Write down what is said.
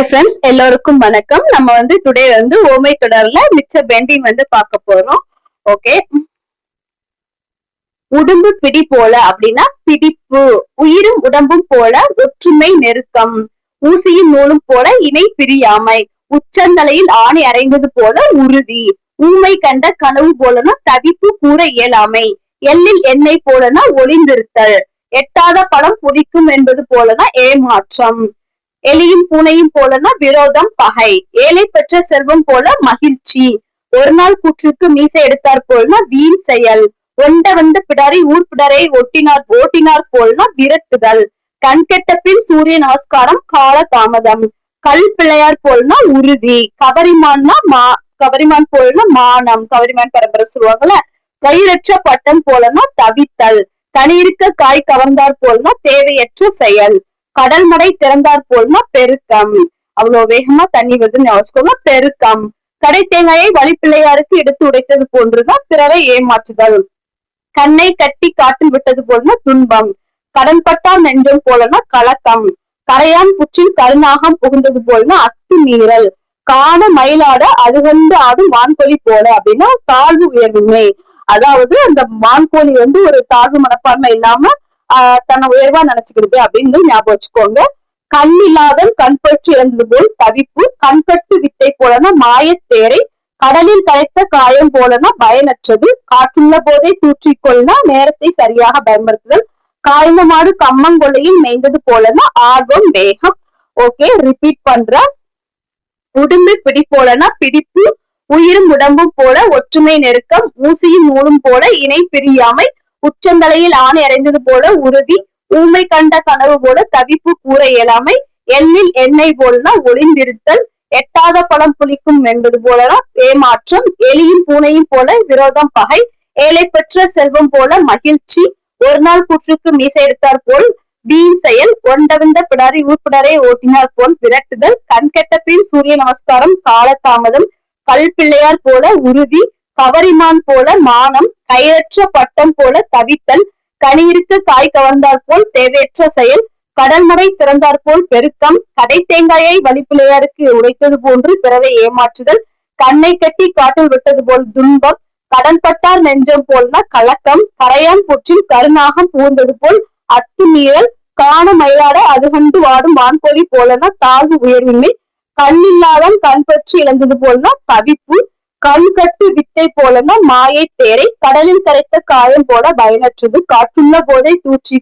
Friends எல்லோருக்கும் வணக்கம். நம்ம டுடே ஓமை தொடர்ல மிச்ச பெண்டிங் பார்க்க போறோம். ஓகே, உடம்பு பிடி போல அப்படின்னா பிடிப்பு, உயிரும் உடம்பும் போல ஒற்றுமை நெருக்கம், ஊசியும் நூலும் போல இணை பிரியாமை, உச்சந்தலையில் ஆணை அறைந்தது போல உறுதி, ஊமை கண்ட கனவு போலனா தவிப்பு கூற இயலாமை, எள்ளில் எண்ணெய் போலனா ஒளிந்திருத்தல், எட்டாத படம் புடிக்கும் என்பது போலனா ஏமாற்றம், எலியும் பூனையும் போலனா விரோதம் பகை, ஏழை பெற்ற செல்வம் போல மகிழ்ச்சி, ஒரு நாள் கூற்றுக்கு மீசை எடுத்தார் போல்னா வீண் செயல், ஒண்ட வந்த பிடாரி ஊர் பிடரை ஓட்டினார் போல்னா விரட்டுதல், கண் கெட்ட பின் சூரிய நமஸ்காரம் கால தாமதம், கல் பிள்ளையார் போல்னா உறுதி, கவரிமான் போல்னா மானம், கவரிமான் பரம்பரை சொல்லுவாங்கல்ல, கயிறற்ற பட்டம் போலனா தவித்தல், கனியிருக்க காய் கவர்ந்தார் போல்னா தேவையற்ற செயல், கடல் மடை திறந்தார் போல்னா பெருக்கம், அவ்வளவு வேகமா தண்ணி வருதுன்னு யோசிக்கோங்க. பெருக்கம், கடை தேங்காயை வழிப்பிள்ளையாருக்கு எடுத்து உடைத்தது போன்றுதான் பிறரை ஏமாற்றுதல், கண்ணை கட்டி காட்டில் விட்டது போலனா துன்பம், கடன்பட்டால் நெஞ்சம் போலனா கலக்கம், கரையான் புற்றில் கருநாகம் புகுந்தது போலனா அத்துமீறல், காண மயிலாட அதுகண்டு ஆடும் வான்கோழி போல அப்படின்னா தாழ்வு உயர்வுமே. அதாவது அந்த வான்கோழி ஒரு தாழ்வு மனப்பான்மை இல்லாம தன்னை உயர்வா நினைச்சுக்கிறது அப்படின்னு ஞாபகம் வச்சுக்கோங்க. கண் இல்லாதன் கண் பற்றி இழந்தது போல் தவிப்பு, கண்கட்டு வித்தை போலனா மாயத்தேரை, கடலில் கலைத்த காயம் போலனா பயனற்றது, காற்றுள்ள போதை தூற்றிக்கொள்ளனா நேரத்தை சரியாக பயன்படுத்துதல், காய்ந்த மாடு கம்மங்கொள்ளையில் மேய்ந்தது போலனா ஆர்வம் வேகம். ஓகே, ரிப்பீட் பண்ற. உடம்பு பிடி போலனா பிடிப்பு, உயிரும் உடம்பும் போல ஒற்றுமை நெருக்கம், ஊசியும் நூலும் போல இணை பிரியாமை, உச்சந்தலையில் ஆணை அறைந்தது போல உறுதி, ஊமை கண்ட கனவு போல தவிப்பு கூற இயலாமை, எள்ளில் எண்ணெய் போலனா ஒளிந்திருத்தல், எட்டாத பழம் புளிக்கும் என்பது போலனா ஏமாற்றம், எலியும் பூனையும் போல விரோதம் பகை, ஏழை பெற்ற செல்வம் போல மகிழ்ச்சி, ஒரு நாள் கூற்றுக்கு மீசை எடுத்தார் போல் வீண் செயல், ஒண்டவந்த பிடாரி ஊர்பிடாரை ஓட்டினார் போல் விரட்டுதல், கண் கெட்ட பின் சூரிய நமஸ்காரம் கால தாமதம், கல் பிள்ளையார் போல உறுதி, கவரிமான் போல மானம், கயிறற்ற பட்டம் போல தவித்தல், கனியிருக்கு காய் கவர்ந்தார் போல் தேவையற்ற செயல், கடல்மடை திறந்தார் போல் பெருக்கம், கடை தேங்காயை வழிப்பிள்ளையாருக்கு உடைத்தது போன்று பிறரை ஏமாற்றுதல், கண்ணை கட்டி காட்டில் விட்டது போல் துன்பம், கடன்பட்டார் நெஞ்சம் போல்னா கலக்கம், கரையான் புற்றில் கருநாகம் புகுந்தது போல் அத்துமீறல், காண மயிலாட அதுகண்டு வாடும் வான்கோழி போலனா தாழ்வு உயர்வின்மை, கண்ணில்லாதான் கண் பற்றி இழந்தது போல்னா தவிப்பு, கண் கட்டு வித்தை போலனா மாயை தேரை, கடலில் கரைத்த காயம் போல பயனற்றது, காற்றுள்ள போதை தூற்றி